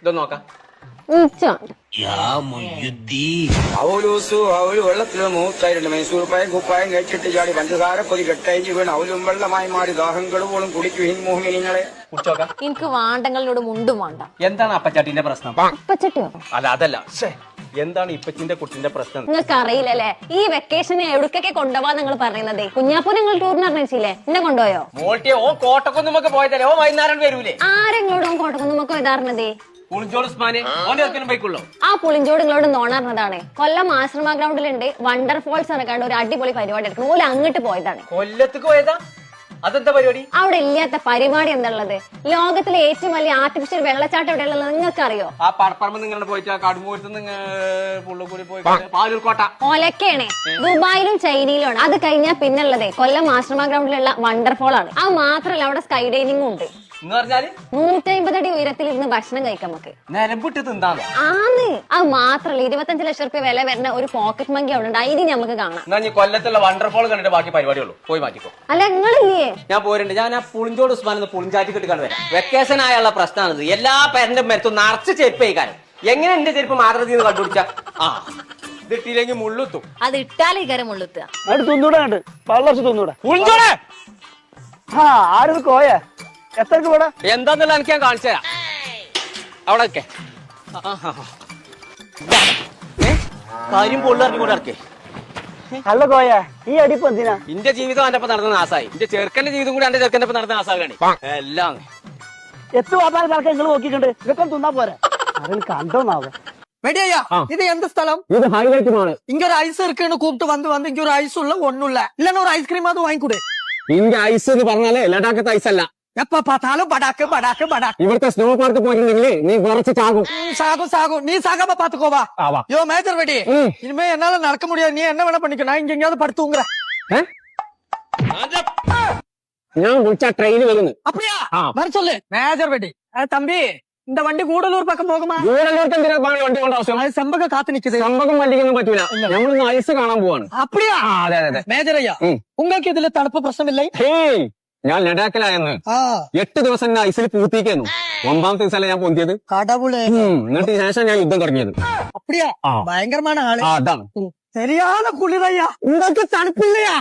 ഇതൊന്ന് നോക്കാം. അവല് വെള്ളത്തിൽ മൂത്തായിട്ടുണ്ട്. മൈസൂർ പായം കുപ്പായം കഴിച്ചിട്ട് ചാടി പഞ്ചസാര കൊതി കെട്ടയച്ച് വീണ് അവലും വെള്ളമായി മാറി ദാഹങ്ങളുപോളും കുടിക്കുവിൻ മോഹിനിങ്ങളെ. കുടിച്ചോക്കാം. എനിക്ക് വാണ്ടങ്ങളോട് മുണ്ടും വേണ്ട. എന്താണ് അപ്പച്ചാട്ടിന്റെ പ്രശ്നം? അപ്പച്ചട്ടിയോ? അല്ല അതല്ല, എന്താണ് ഇപ്പച്ചിന്റെ കുട്ടിന്റെ പ്രശ്നം? നിങ്ങൾക്ക് അറിയില്ലല്ലേ, ഈ വെക്കേഷന് എവിടേക്കൊക്കെ കൊണ്ടുപോവാ നിങ്ങൾ പറയുന്നത്? കുഞ്ഞാപ്പൂ നിങ്ങൾ ടൂറിന് അറിയിച്ചില്ലേ, എന്നെ കൊണ്ടുപോയോ? മോൾട്ടിയെ ഓ കോട്ടക്കൊന്നുമൊക്കെ പോയതല്ലേ, ഓ വൈകുന്നേരം വരൂലേ? ആരെങ്ങളോടും കോട്ടക്കൊന്നുമൊക്കെ ഇതാർന്നതേ? പുളിഞ്ചോട് ഉസ്മാനെ ഓന്റെ ഇറക്കലും ബൈക്കുള്ളൂ. ആ പുളിഞ്ചോട് നിങ്ങളോട് നോണറിഞ്ഞതാണ്. കൊല്ലം ആശ്രമ ഗ്രൗണ്ടിലുണ്ട് വണ്ടർ ഫോൾസ് ഇറക്കാണ്ട് ഒരു അടിപൊളി പരിപാടി എടുക്കണം. ഓല് അങ്ങോട്ട് പോയതാണ്. കൊല്ലത്തേക്ക് പോയതാ? അതെന്താ പരിപാടി? അവിടെ ഇല്ലാത്ത പരിപാടി എന്താണുള്ളത്? ലോകത്തിലെ ഏറ്റവും വലിയ ആർട്ടിഫിഷ്യൽ വെള്ളച്ചാട്ടം എവിടെയുള്ളത് നിങ്ങൾക്ക് അറിയോ? ആ പറമ്പ് നിങ്ങളുടെ പോയിട്ട് ആ കടുമ്പൂരത്ത് പുള്ളിക്കൂടി പോയി പാലൂർക്കോട്ട ഒലക്കാണ്. ദുബായിലും ചൈനയിലുമാണ്. അത് കഴിഞ്ഞാൽ പിന്നുള്ളത് കൊല്ലം ആശ്രമ ഗ്രൗണ്ടിലുള്ള വണ്ടർഫോൾ ആണ്. അത് മാത്രല്ല അവിടെ സ്കൈ ഡൈനിങ്ങും ഉണ്ട്. എന്ന് പറഞ്ഞാല് 150 അടി ഉയരത്തിൽ ഇരുന്ന് ഭക്ഷണം കഴിക്കാം നമുക്ക്. നിലമ്പിട്ട് തിന്നാണ്. ആന്ന്. അത് മാത്രല്ല 25 ലക്ഷം റുപ്യ വില വരുന്ന ഒരു പോക്കറ്റ് മങ്കി അവിടെ ഉണ്ട്. അതിന് നമുക്ക് കാണാം. എന്നാ നീ കൊല്ലത്തുള്ള വണ്ടർഫോൾ കണ്ടിട്ട് ബാക്കി പരിപാടിയുള്ളൂ. പോയി മാറ്റിക്കോ. അല്ല നിങ്ങളില്ലേ? ഞാൻ പോരുണ്ട്. ഞാൻ ആ പുളിഞ്ചോട് ഉസ്മാൻ പുളിഞ്ചാറ്റി കിട്ടി വരാം. വെക്കേഷൻ ആയുള്ള പ്രശ്നമാണിത്. എല്ലാ പേരന്റെ മരത്തും നിറച്ച് ചെരുപ്പ് കഴിക്കാൻ. എങ്ങനെ എന്റെ ചെരുപ്പ് മാതൃതി കണ്ടുപിടിച്ച ഇതിട്ടില്ലെങ്കിൽ മുള്ളുത്തും. അത് ഇട്ടാലേ കരം മുള്ളുത്തുക. പുളിഞ്ചോടെ ആരും കോയ എത്രക്ക് പോടാ എന്താന്നുള്ള എനിക്ക് ഞാൻ കാണിച്ചു തരാം. അവിടെ കാര്യം പൊള്ളിറങ്ങി കൂടെ ഇറക്കേ. അല്ല കോയ ഈ അടിപ്പ് എന്തിനാ? എന്റെ ജീവിതം എന്റെ ഒപ്പം നടന്ന നാസായി. എന്റെ ചെറുക്കന്റെ ജീവിതം കൂടി എന്റെ ചെറുക്കന്റെ ഒപ്പം നടന്ന നാസാകാണ് എല്ലാം. എത്ര വ്യാപാരം നടക്കാൻ നിങ്ങൾ നോക്കിയിട്ടുണ്ട്. ഇതൊക്കെ തിന്നാ പോരാ. അതിൽ കണ്ടോന്നാവേ வெடியா இது எந்த ஸ்தலம்? ഇത് ഹൈലൈറ്റ് ആണ്. இங்க ஒரு ஐஸ் இருக்குன்னு கூப்பிட்டு வந்து இங்க ஒரு ஐஸ் உள்ள ஒண்ணும் இல்ல. இல்லன்னா ஒரு ஐஸ்கிரீம் அது வாங்கி கொடு. ഇന്റെ ഐസ് എന്ന് പറഞ്ഞാലേ ലഡാക്കത്തെ ഐസല്ല. எப்ப பார்த்தாலும் படாக்கு படாக்கு படாக்கு. ഇവിടുത്തെ സ്നോ പാർക്ക് പോയിട്ടുണ്ടെങ്കിൽ നീ കുറച്ച് ചാകും. சாகும் சாகும். நீ சாகாம பாத்துக்கோவா. யோ மேஜர் வெடி, இனிமே என்னால நடக்க முடியாது. நீ என்ன வேணா பண்ணிக்க. நான் இங்க எங்கயாவது படுத்துங்கற. ഞാൻ വിളിച്ച ട്രെയിൻ വരുന്നു. அப்படியா? வர சொல்லு மேஜர் வெடி. தம்பி இந்த வண்டி கூடலூர் பக்கம் போகுமா? ഗൂഡല്ലൂർക്ക് എന്തിനാ വണ്ടി കൊണ്ട് ആവശ്യം? அது செம்பக காத்து நிக்குது. സമ്പകം വണ്ടിക്കൊന്നും പറ്റൂല. നമ്മളിന്ന് ഐസ് കാണാൻ പോവാണ്. அப்படியா? അതെ അതെ. மேஜர் ஐயா, உங்களுக்கு இதுல தடுப்பு பிரச்சனை இல்லை? ഹേയ്, ഞാൻ ലഡാക്കിലായെന്ന് 8 ദിവസം ഞാൻ ഐസിൽ പൂത്തിക്കുന്നു. 9ാമത്തെ ദിവസമല്ലേ ഞാൻ പൊന്തിയത്. கடவுளே. എന്നിട്ട് ശേഷം ഞാൻ യുദ്ധം തുടങ്ങിയത്. அப்படியா? பயங்கரமான ஆளு. അതാണ്. சரியான குளிரையா. ഇതൊക്കെ തണുപ്പില്ലയാ.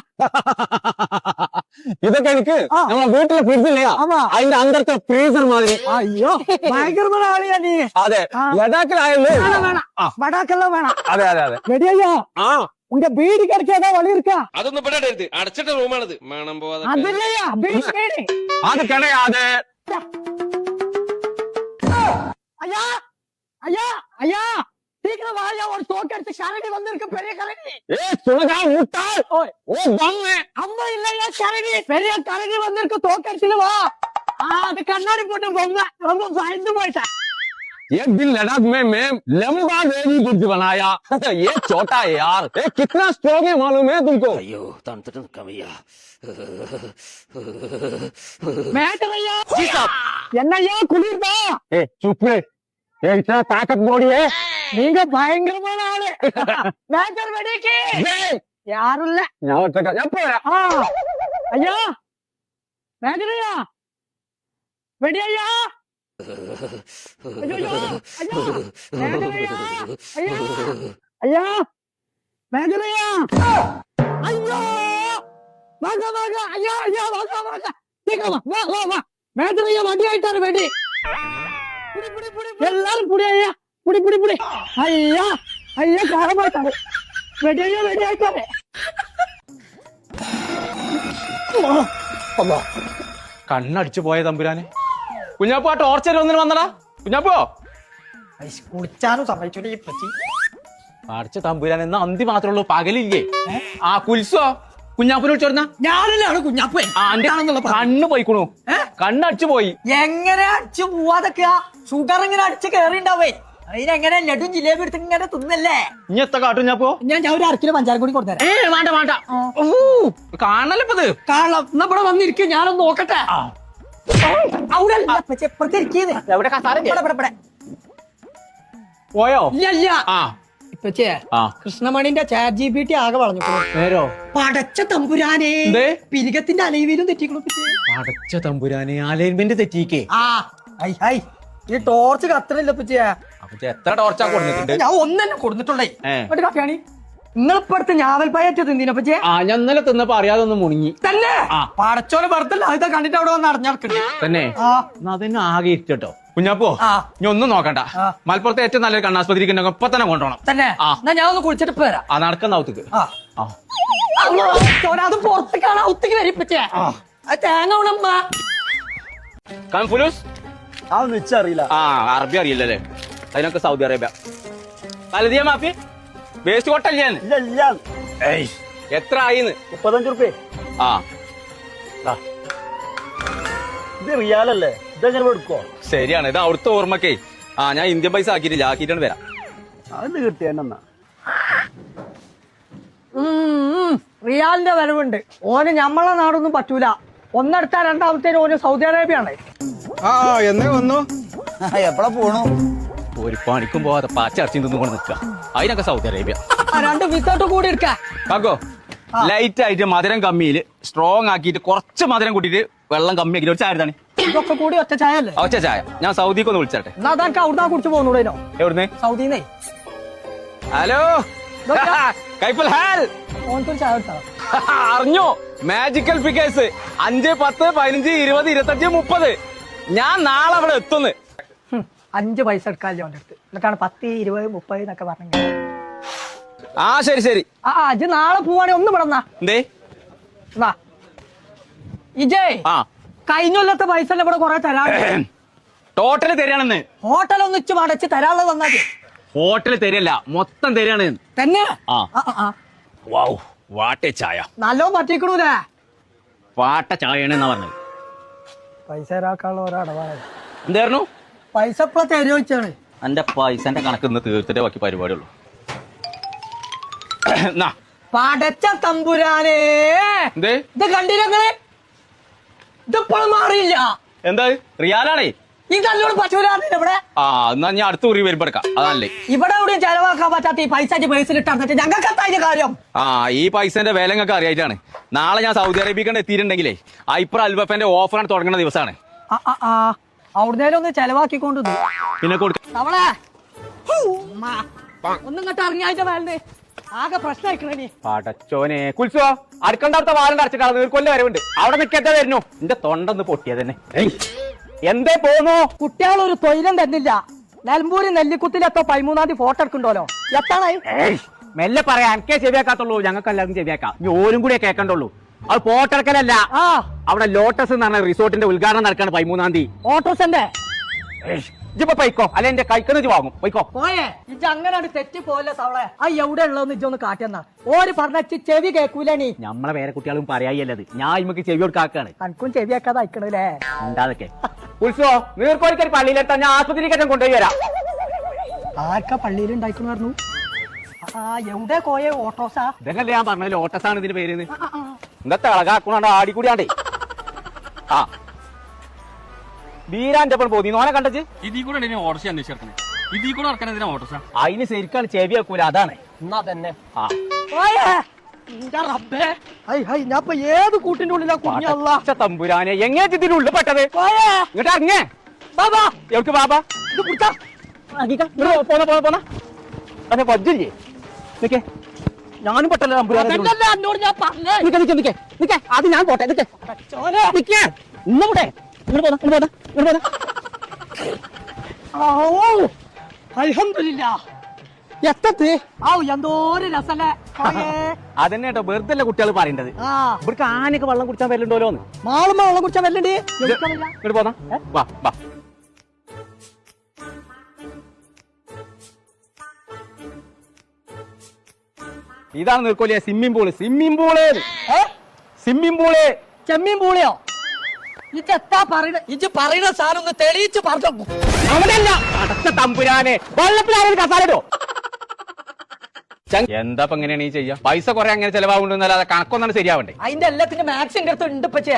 ഇതൊക്കെ എനിക്ക് നമ്മളെ വീട്ടിലെ ഫ്രിഡ്ജില്ലയാ. അതിന്റെ അന്തരത്തെ ഫ്രീസർ മാതിരി. ஐயோ பயங்கரமான ஆளியா நீ. അതെ, ലഡാക്കിലായല്ലേ. வடாக்கெல்லாம் வேணாம். അതെ അതെ അതെ. ரெடியா? உங்க பீடி கிடைக்காத வழி இருக்கா? അതൊന്നും പെടരുത്. അടച്ചിട്ട റൂമാണത്. മണം പോവാതെ. അതില്ലയാ பீடி. അത് കിടയാതെ. ஐயா ஐயா ஐயா, சீக்கிரம் வாயா. ஒரு தோக்கடிச்சு கரடி வந்திருக்கு, பெரிய கரடி. സുണകാ മുട്ടാൾ. ഓ ബമ്മ. அம்மா இல்லையா கரடி, பெரிய கரடி வந்திருக்கு. தோக்கடிச்சு வா. அது கண்ணாடி போட்டு பொம்மை. ரொம்ப பயந்து போயிட்டேன். एक दिन लद्दाख में मैं लंबा बेबी ब्रिज बनाया. ये छोटा है यार. ये कितना स्ट्रॉन्ग है मालूम है तुमको? അയ്യോ തണുത്തിട്ട് നിൽക്കാൻ വയ്യ. மேட்டரையா என்னையா குளிர்தா? ए चुप रे. ये इतना ताकत बॉडी है. நீங்க பயங்கரமான ஆளு. மேட்டர் வெடிக்கு யாரும் இல்ல. ഞാൻ ഒറ്റക്ക. ഞാൻ പോരാ. ஐயா மேட்டரையா, வெடி ஐயா. ஐயோ ஐயா மேட்டரையா. ஐயா ஐயா மேட்டரையா. ஐயோ வாங்க வாங்க. ஐயா ஐயா வாங்க வாங்க. சீக்கிரம் வா வா வா. மேட்டரையா வண்டி ஆயிட்டாரு. வெடி புடி புடி புடி. எல்லாரும் புடி ஐயா. புடி புடி புடி. ஐயா ஐயா காரமாயிட்டாரு. வெடி ஐயா வெடி ஆயிட்டாரு. കണ്ണടിച്ചു പോയ തമ്പുരാനെ. കുഞ്ഞാപ്പോ ആ ടോർച്ചർ ഒന്നിന് വന്നടാ. കുഞ്ഞാപ്പോ കുളിച്ചാനും സമ്മതിച്ചു ഈ പ്രതി. അടിച്ച തമ്പുരാൻ എന്നാ അന്തി മാത്രമേ ഉള്ളൂ, പകലില്ലേ? ആ കുൽസോ കുഞ്ഞാപ്പിനെ വിളിച്ചോടുന്ന ഞാനല്ലാണ് കുഞ്ഞാപ്പൻ. കണ്ണ് പോയിക്കണു. കണ്ണടിച്ചു പോയി. എങ്ങനെ അടിച്ചു പോവാതൊക്കെയാ? ഷുഗർ ഇങ്ങനെ അടിച്ച് കേറിണ്ടാവേ. അതിനെങ്ങനെ ലഡും ജിലേബി എടുത്ത് ഇങ്ങനെ തിന്നല്ലേ? ഇനി എത്ര കാട്ടും കുഞ്ഞാപ്പോ? ഞാൻ ഒരു അരക്കിലോ പഞ്ചാര കൂടി കൊടുത്തരാം. വേണ്ട വേണ്ട. കാണല്ലപ്പത്. കാണാം. എന്നാ ഇവിടെ വന്നിരിക്കും, ഞാനൊന്ന് നോക്കട്ടെ. എവിടെ കസാര പോയോ? ഇല്ല ഇല്ല. ഇപ്പച്ചേ കൃഷ്ണമണിന്റെ ചാറ്റ് GPT ആകെ വളഞ്ഞു. നേരോ? പടച്ച തമ്പുരാനെ, പിരികത്തിന്റെ അലൈവിലും തെറ്റിക്കണു. അടച്ച തമ്പുരാനെ, അലൈൻമെന്റ് തെറ്റിക്കേ. ഹൈ ഹൈ ഈ ടോർച്ച് കത്തണില്ല പറ്റിയാ. അപ്പൊ എത്ര ടോർച്ചാ കൊടുത്തിട്ടുണ്ട്? ഞാൻ ഒന്നെ കൊടുത്തിട്ടുള്ളേ. കാട്ടിയാണി നിങ്ങളിപ്പടുത്ത് ഞാവൽപ്പായറ്റ് തിന്നിനെ പറ്റിയ. ഞാൻ ഇന്നലെ തിന്നപ്പോ അറിയാതെ ഒന്ന് മുണുങ്ങി തന്നെ. പടച്ചോനെ വെറുതല്ല ഇതൊക്കെ കണ്ടിട്ട് അവിടെ വന്ന് അടഞ്ഞടക്കണ്ടേ തന്നെ. അതിന് ആകെ ഇരിക്കട്ടോ കുഞ്ഞാപ്പോ. ഇനി ഒന്നും നോക്കണ്ട. മലപ്പുറത്തെ ഏറ്റവും നല്ലൊരു കണ്ണാസ്പത്രിക്ക് ഇപ്പൊ തന്നെ കൊണ്ടുപോകണം. തന്നെ ഞാൻ ഒന്ന് കുളിച്ചിട്ട് പോരാ. നടക്കുന്ന ഔത്തേക്ക് അത് പുറത്തേക്കാണ് ഔത്തേക്ക് വരിപ്പച്ചേ. തേങ്ങ ഉണമ്മ കൺഫുലൂസ് അതൊന്നും വെച്ചറിയില്ല. അറബി അറിയില്ലല്ലേ? അതിനൊക്കെ സൗദി അറേബ്യ. കലതിയ മാഫി വേസ്റ്റ് കൊട്ടല്ലേ? എത്ര ആയിന്ന്? 35 റുപ്യ. ഇത് റിയാലല്ലേ? ഇതെങ്ങനെ എടുക്കോ? ശരിയാണ്. ഇത് അവിടുത്തെ ഓർമ്മക്കേ. ഞാൻ ഇന്ത്യൻ പൈസ ആക്കിയിട്ടില്ല. ആക്കിയിട്ടാണ് വരാം. അത് കിട്ടിയെന്നാ. റിയാലിന്റെ വരവുണ്ട്. ഓന് ഞമ്മളെ നാടൊന്നും പറ്റൂല. ഒന്നെടുത്താ രണ്ടാമത്തേന് ഓന് സൗദി അറേബ്യ ആണ്. എന്നേ വന്നു. എപ്പഴാ പോണു? ഒരു പണിക്കും പോവാതെ പാച്ചറച്ചി നിന്നുകൊണ്ട് നിൽക്കുക. അതിനൊക്കെ സൗദി അറേബ്യ. 2 വിത്തോട്ട് കൂടി എടുക്ക. കാക്കോ ലൈറ്റ് ആയിട്ട് മധുരം കമ്മിയിൽ സ്ട്രോങ് ആക്കിയിട്ട് കുറച്ച് മധുരം കൂട്ടിയിട്ട് വെള്ളം കമ്മിയാക്കി ഒരു ചായ എടുത്താണ്. ഇതൊക്കെ കൂടി ഒറ്റ ചായ അല്ലേ? ഒറ്റ ചായ. ഞാൻ സൗദിക്ക് ഒന്ന് വിളിച്ചട്ടെ. എന്നാ അതൊക്കെ അവിടുന്ന് കുടിച്ച് പോകുന്നൂടേനോ? എവിടുന്ന്? സൗദിന്നേ. ഹലോ കൈഫൽ ഹാൽ. ഓനക്കൊരു ചായ എടുത്താ അറിഞ്ഞോ? Magical figures 5, 10, 15, 20, 25, 30. ഞാൻ നാളെ അവിടെ എത്തുന്നു. 5 പൈസ എടുക്കാല്ലോ അവന്റെ അടുത്ത്. എന്നിട്ടാണ് 10, 20, 30 എന്നൊക്കെ പറഞ്ഞു. ശരി ശരി. അജ് നാളെ പോവാണെ ഒന്ന് പെടന്നാ. എന്തേ? ഇജേ കഴിഞ്ഞ കൊല്ലത്തെ പൈസ ഇവിടെ കൊറേ തരാണ്. ടോട്ടല് തരാണെന്ന്. ഹോട്ടൽ ഒന്ന് ഇച്ച് മടച്ച് തരാനുള്ളത് വന്നാ ഹോട്ടല് തരല്ല, മൊത്തം തരാണ് തന്നെ. വാട്ടെ ചായ നല്ലോ പറ്റിക്കണൂലേ? വാട്ട ചായയാണെന്നാ പറഞ്ഞത്. പൈസ തരാക്കാനുള്ള ഓരോ അടവാണ്. എന്തായിരുന്നു? പൈസ ഇപ്പള തരുവച്ചാണ്. എന്റെ പൈസന്റെ കണക്ക് ഇന്ന് തീർത്തിട്ടേ ബാക്കി പരിപാടിയുള്ളൂ. പടച്ച തമ്പുരാനേ, ഇത് കണ്ടിരങ്ങള് ഇതിപ്പോഴും മാറിയില്ല. എന്താ റിയാലാണേ? ഈ നല്ലോണം പശുരാണ് ഇവിടെ. എന്നാ ഞാൻ അടുത്ത കുറി വരുമ്പോ എടുക്കാം. അതല്ലേ ഇവിടെ എവിടെയും ചെലവാക്കാൻ പറ്റാത്ത ഈ പൈസ പേഴ്സിലിട്ട് ഞങ്ങൾക്ക് എന്താ കാര്യം? ഈ പൈസന്റെ വില നിങ്ങൾക്ക് അറിയായിട്ടാണ്. നാളെ ഞാൻ സൗദി അറേബ്യക്ക് എത്തിയിട്ടുണ്ടെങ്കിലേ ഐപ്ര അൽബഫന്റെ ഓഫറാണ് തുടങ്ങുന്ന ദിവസമാണ്. അവിടുന്നേലും ഒന്ന് ചെലവാക്കിക്കൊണ്ട് പിന്നെ അവളെ ഒന്നും കട്ട് ഇറങ്ങിയായിട്ട് വേണ്ടേ? ആകെ പ്രശ്നമായിക്കണേ. പടച്ചോനെ കുൽസോ അടുക്കണ്ട. അവിടുത്തെ വാലണ്ട് അടച്ചിട്ടാണ് നീർക്കൊല്ല വരവുണ്ട്. അവിടെ നിൽക്കാത്ത വരുന്നു. എന്റെ തൊണ്ടൊന്ന് പൊട്ടിയത് തന്നെ. എന്തേ പോന്നു? കുട്ടികളൊരു തൊയിലും തന്നില്ല. നിലമ്പൂര് നെല്ലിക്കുത്തിലെത്തോ 13-ാം തീയതി ഫോട്ടോ എടുക്കണ്ടല്ലോ. എത്താണായി? മെല്ലെ പറയാം. എനിക്കേ ചെവിയാക്കാത്തുള്ളൂ. ഞങ്ങൾക്ക് എല്ലാവർക്കും ചെവിയാക്കാം. ഇനി ഓരും കൂടെ കേൾക്കണ്ടുള്ളൂ. അത് ഫോട്ടോ എടുക്കലല്ല. അവിടെ ലോട്ടസ് എന്ന് പറഞ്ഞ റിസോർട്ടിന്റെ ഉദ്ഘാടനം നടക്കാണ് 13-ാം തീയതി. ഓട്ടോസന്റെ ഇജിപ്പോ പൈക്കോ അല്ലെ എന്റെ കൈക്കെന്ന് വാങ്ങും. പൈക്കോ പോയേ. ഇജ് അങ്ങനെ തെറ്റി പോലെ തവളെ. എവിടെ ഉള്ളതെന്ന് ഇജൊന്ന് കാട്ടിയെന്നാ. ഓര് പറഞ്ഞ ചെവി കേൾക്കൂലേ? നമ്മളെ വേറെ കുട്ടികളും പറയാല്ലത്. ഞാൻ ഇമ്മക്ക് ചെവി കൊടുക്കാക്കാണ്. അനക്കും ചെവിയാക്കാതെ അയക്കണല്ലേ? ഉണ്ടാതൊക്കെ ഉത്സവോ നീർക്കോലിക്കൊരു പള്ളിയിലെത്താൻ ഞാൻ ആശുപത്രിക്ക് കൊണ്ടുപോയി വരാം. ആർക്കാ പള്ളിയിൽ ഉണ്ടായിക്കുന്നു പറഞ്ഞു? എവിടെ കോയെ ഓട്ടോസാ? ഇതല്ലേ ഞാൻ പറഞ്ഞ ലോട്ടസാണ് ഇതിന്റെ പേര്. എന്താ തിളകാക്കണോ ആടിക്കൂടിയാണ്ടേ. വീരാന്റെ ഒപ്പം പോയി നോനെ കണ്ടത്. ഇതിൽ കൂടെ ഓട്ടോസ് അന്വേഷിച്ചേ. ഇതിൽ കൂടെ ഇറക്കാൻ എന്തിനാ ഓട്ടോസാ? അതിന് ശരിക്കാണ് ചെവി വെക്കൂല. അതാണ്. എന്നാ തന്നെ ഞാനിപ്പോ ഏത് കൂട്ടിന്റെ ഉള്ളിലാ കുഞ്ഞല്ല തമ്പുരാനെ. എങ്ങനെ ഇതിന്റെ ഉള്ളിൽ പെട്ടത്? ഇങ്ങോട്ട് ഇറങ്ങേ ബാബാ. എവർക്ക് ബാബാ? ഇത് കുടിച്ചാ പോന്ന അതെ വജ്ജില്ലേ? നിക്കേ ഞാനും പെട്ടല്ലോ തമ്പുരാനെ. എന്നോട് ഞാൻ പറഞ്ഞേ. നിക്കേ അത് ഞാൻ പോട്ടെ. നിക്കേ ഇന്നോട്ടെ എന്തോരം രസല്ലേ. അതന്നെ കേട്ടോ വെറുതെ കുട്ടികൾ പറയേണ്ടത്. ഇവർക്ക് ആനയൊക്കെ വെള്ളം കുടിച്ചാൻ വരലുണ്ടോലോന്ന്. മാളുമ്പോ വെള്ളം കുടിച്ചാൻ വരലുണ്ട്. ഇങ്ങോട്ട് പോന്നാ വാ വാ. ഇതാണ് നീർക്കോലിയ swimming pool. Swimming pool swimming pool ചെമ്മീൻ പൂളിയോ? ഇതെത്താ പറയണ? ഇജ് പറയുന്ന സാധനം ഒന്ന് തെളിയിച്ച് പറഞ്ഞു. അവിടെയല്ല അടച്ച തമ്പുരാനെ. വെള്ളത്തിലാരും കസാലോ. എന്താ എങ്ങനെയാണ് ഈ ചെയ്യാ? പൈസ കുറെ അങ്ങനെ ചെലവാകുന്നല്ലാതെ കണക്കൊന്നാണ് ശരിയാവണ്ടേ? അതിന്റെ എല്ലാത്തിന്റെ മാക്സ് എന്റെ അടുത്ത് ഉണ്ട്. പക്ഷേ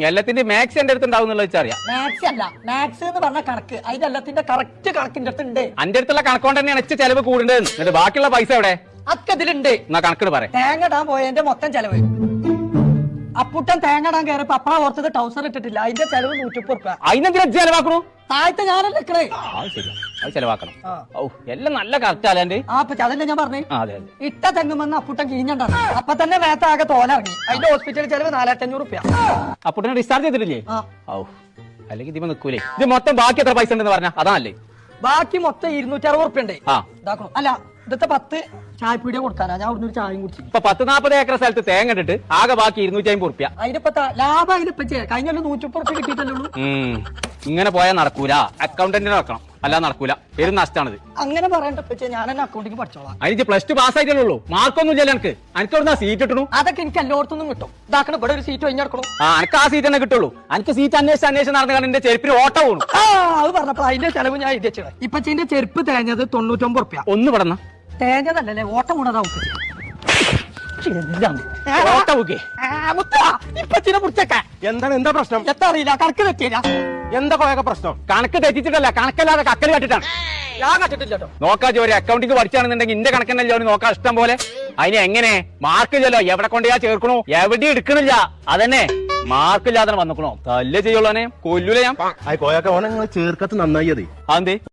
എല്ലാത്തിന്റെ മാക്സ് എന്റെ അടുത്ത് ഉണ്ടാവും വെച്ചറിയാം. മാക്സ് അല്ല, മാക്സ് എന്ന് പറഞ്ഞ കണക്ക്. അതിന്റെ എല്ലാത്തിന്റെ കറക്റ്റ് കണക്കിന്റെ അടുത്ത് ഉണ്ട്. എന്റെ അടുത്തുള്ള കണക്കൊണ്ട് തന്നെയാണ് ഇച്ച ചെലവ് കൂടേണ്ടത്. എന്നിട്ട് ബാക്കിയുള്ള പൈസ എവിടെ? അക്കെ ഇതിലുണ്ട്. എന്നാ കണക്കിട് പറയാം. തേങ്ങ ഇടാൻ പോയതിന്റെ മൊത്തം ചെലവ് അപ്പുട്ടൻ തേങ്ങ ഇടാൻ കയറിയപ്പോ അപ്പഴ ഓർത്തത് ടൗസർ ഇട്ടിട്ടില്ല, അതിന്റെ ചെലവ് 130 ഉറുപ്പ്യ. അതിനെന്തിനാ ചെലവാക്കണു? താഴത്തെ ഞാനല്ലേ നിക്കണേ. അത് ശരിയാ, അത് ചെലവാക്കണം. ആ. ഓ എല്ലാം നല്ല കറക്റ്റ് അല്ലാണ്ട്. ആ അപ്പൊ അതല്ലേ ഞാൻ പറഞ്ഞേ. അതെ അതെ. ഇട്ട തെങ്ങുമെന്ന് അപ്പുട്ടൻ കീഞ്ഞണ്ടാണ്. അപ്പൊ തന്നെ മേത്താകെ തോലിറങ്ങി. അതിന്റെ ഹോസ്പിറ്റൽ ചെലവ് 4500 ഉറുപ്പ്യ. അപ്പുട്ടനെ ഡിസ്ചാർജ് ചെയ്തിട്ടില്ലേ? ആ. ഓ അല്ലെങ്കിൽ ഇതിപ്പോ നിക്കൂലേ. ഇത് മൊത്തം ബാക്കി എത്ര പൈസ ഉണ്ടെന്ന് പറഞ്ഞ അതാണല്ലേ? ബാക്കി മൊത്തം 260 ഉറുപ്പ്യ ഉണ്ട്. ആ ഇതാക്കണം. അല്ല ഇതത്തെ 10 ചായപ്പീടിയ കൊടുക്കാനാ. ഞാൻ അവിടുന്ന് ഒരു ചായയും കുടിച്ചു. ഇപ്പൊ 40-40 ഏക്കർ സ്ഥലത്ത് തേങ്ങ ഇട്ടിട്ട് ആകെ ബാക്കി 250 ഉറുപ്പ്യ. അതിനിപ്പോ ലാഭം അതിനിപ്പോ കഴിഞ്ഞ 130 ഉറുപ്പ്യ കിട്ടിയിട്ടല്ലേ ഉള്ളൂ. ഇങ്ങനെ പോയാൽ നടക്കൂല. അക്കൗണ്ടന്റിനെ വെക്കണം, അല്ലാതെ നടക്കൂല. പേരും നഷ്ടമാണിത്. അങ്ങനെ പറയണ്ട ഞാൻ എന്നെ അക്കൗണ്ടിങ് പഠിച്ചോളാം. അതിന് +2 പാസ്സായിട്ടേ ഒന്നും ഇല്ലല്ലോ. എനിക്ക് എവിടുന്ന സീറ്റ് കിട്ടണു? അതൊക്കെ എനിക്ക് എല്ലായിടത്തുനിന്നും കിട്ടും. ഇതാക്കണം, ഇവിടെ ഒരു സീറ്റ് കഴിഞ്ഞെടുക്കണം. എനിക്ക് ആ സീറ്റ് തന്നെ കിട്ടുള്ളൂ. എനിക്ക് സീറ്റ് അന്വേഷിച്ച് നടന്നു കാരണം എന്റെ ചെരുപ്പിന് ഓട്ടം പോണു. അത് പറഞ്ഞപ്പോൾ അതിന്റെ ചെലവ് ഞാൻ എഴുതി വെച്ചത്. ഇപ്പച്ചിന്റെ ചെരുപ്പ് തേഞ്ഞത് 99 ഉറുപ്പ്യ. ഒന്ന് പെടന്ന തേഞ്ഞതല്ലേ, ഓട്ടം കൂടാതെ ഇപ്പച്ചിനെ മുറിച്ചേക്ക. എന്താ പ്രശ്നം? എത്താ അറിയില്ല, കണക്ക് തെറ്റിയില്ല. എന്താ കൊയൊക്കെ പ്രശ്നം? കണക്ക് തെറ്റിച്ചിട്ടല്ല, കണക്കല്ലാതെ കക്കല് കട്ടിട്ടാണ്. ഞാൻ കണ്ടിട്ടില്ല കേട്ടോ. നോക്കാ ജോലി അക്കൗണ്ടിങ് പഠിച്ചാണെന്നുണ്ടെങ്കിൽ ഇന്റെ കണക്കന്നെ ജോലി നോക്കാൻ ഇഷ്ടം പോലെ. അതിന് എങ്ങനെ മാർക്കില്ലല്ലോ, എവിടെ കൊണ്ടുപോയാ ചേർക്കണോ, എവിടെ എടുക്കണില്ല. അതന്നെ മാർക്കില്ലാതെ വന്നിക്കണോ തല്ലേ ചെയ്യുള്ളൂ. കൊല്ലൂല ഞാൻ. കോയൊക്കെ ഓനെ ചേർക്കത്ത് നന്നായി. അതെന്തേ?